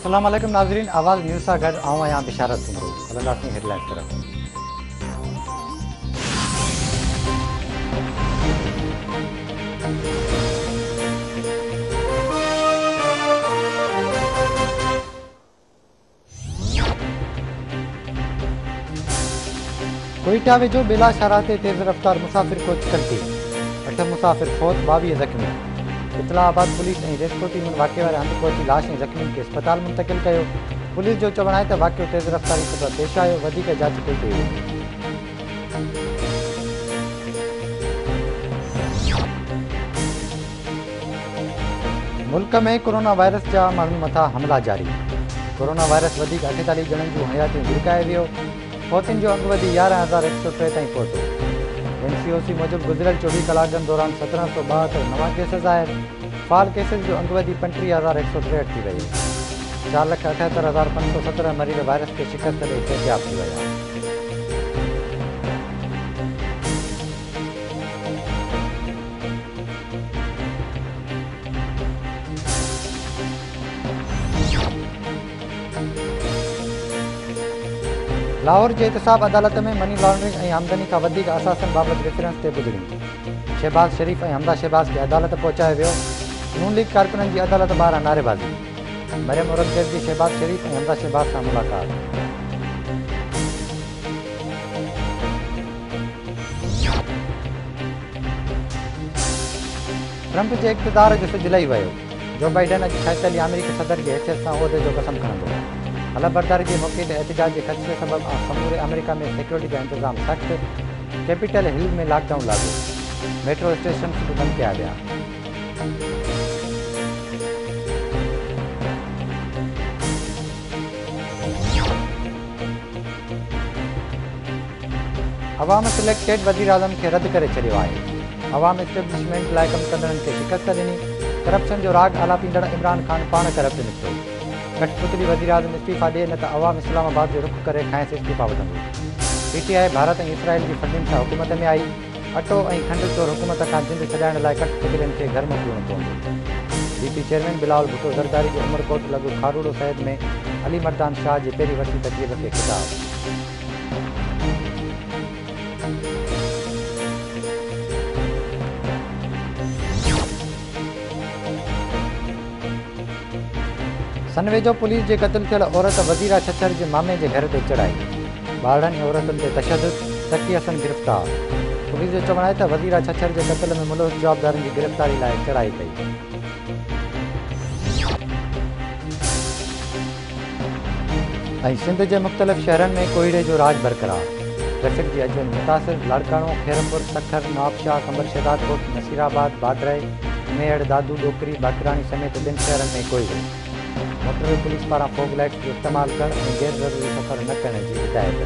अस्सलाम वालेकुम नाज़रीन, आवाज़ न्यूज़ सां गॾु आऊं आहियां बिशारत सुमरो। हलंदासीं हेडलाइंस तरफ़। कोयटा वेझो बेला शाहरा ते तेज़ रफ़्तार मुसाफ़िर कोच कल्टी, 8 मुसाफ़िर फौत, 22 ज़ख़्मी। इस्लामाबाद पुलिस ऐं रेस्क्यू टीमुनि वाक़े वारे हंधि पहुची लाश ऐं ज़ख़्मियुनि खे अस्पताल मुंतक़िल कयो। पुलिस जो चवणु आहे त वाक़ियो तेज़ रफ़्तारी सबबि पेश आयो, वधीक जांच कई पई वई। मुल्क में कोरोना वायरस जा माण्हुनि मथां हमला जारी। कोरोना वायरस वधीक 48 ॼणनि जूं हयातियूं धिरकाए वियो। फौतियुनि जो अंगु वधी 11,103 ताईं पहुतो। NCOC मूजिबि गुज़िरियल 24 कलाकनि दौरान 1772 नवां केसिस आहिनि। फ़ाल केसिस जो अंगु वधी 35,163 थी वियो। 4,78,517 मरीज़ वायरस खे शिकस्त ॾेई सिहतयाब थी विया। लाहौर जे एहतिसाब अदालत में मनी लॉन्ड्रिंग ऐं आमदनी खां वधीक असासनि बाबति रेफरेंस ते ॿुधणी। शहबाज़ शरीफ़ ऐं हमदा शहबाज़ खे अदालत पहुचायो वियो। नून लीग कारकुननि जी अदालत ॿाहिरां नारेबाज़ी। मरियम औरंगज़ेब जी शहबाज़ शरीफ़ ऐं हमदा शहबाज़ सां मुलाक़ात। ट्रंप जे इक़्तिदार जो सिजु लही वियो। जो बाइडन अॼु ठहियल अमेरिकी सदर जी हैसियत सां उहिदे जो कसम खणंदो। हलफबरदारी जे मौक़े ते एहतिजाज जे ख़दशे सबबि समूरे अमेरिका में सिक्योरिटी जा इंतज़ाम सख़्तु। कैपिटल हिल में लॉकडाउन लागू। मेट्रो स्टेशन बि बंदि कया विया। अवाम सिलेक्टेड वज़ीर आज़म खे रद्द करे छॾियो आहे। अवाम इस्टेब्लिशमेंट लाइ कमु कंदड़नि खे शिकस्त ॾिनी। करप्शन जो राग आलापींदड़ इमरान ख़ान पाण करप्ट निकितो। कठपुतली वज़ीर आज़म इस्तीफ़ा ॾिए न त अवाम इस्लामाबाद जो रुख करे खांइसि इस्तीफ़ा वठंदो। PTI भारत ऐं इसराइल जी फंडिंग सां हुकूमत में आई। अटो ऐं खंडु चोर हुकूमत खां जिंद छॾाइण लाइ कठपुतलियुनि खे घर मोकिलणो पवंदो। BP चेयरमैन बिलावल भुट्टो ज़रदारी जो उमरकोट लॻो खारूड़ो शहर में अली मर्दान शाह जी पहिरीं वसी तक़रीब खे ख़िताब। सनवेझो पुलिस जे क़त्ल थियल औरत वज़ीरा छछर जे मामे जे घर ते चढ़ाई। ॿारनि ऐं औरतुनि ते तशदुद, तकियसन गिरफ़्तार। पुलिस जो चवणु आहे त वज़ीरा छछर जे क़त्ल में मुलविस जवाबदारनि जी गिरफ़्तारी लाइ चढ़ाई कई। ऐं सिंध जे मुख़्तलिफ़ शहरनि में कोहीड़े जो राज बरक़रार। ट्रैफ़िक जी अजवञ मुतासिर। लाड़काणो, खेरपुर, सखर, नवाबशाह, कंबर शहदादकोट, नसीराबाद, बाडराई, मेड़, दादू, डोकरी, बाकराणी समेत 2 शहरनि में कोहीड़ो। मोटरवे पुलिस पारां फोग लाइट्स जो इस्तेमालु करणु ऐं गैर ज़रूरी सफ़र न करण जी हिदायत।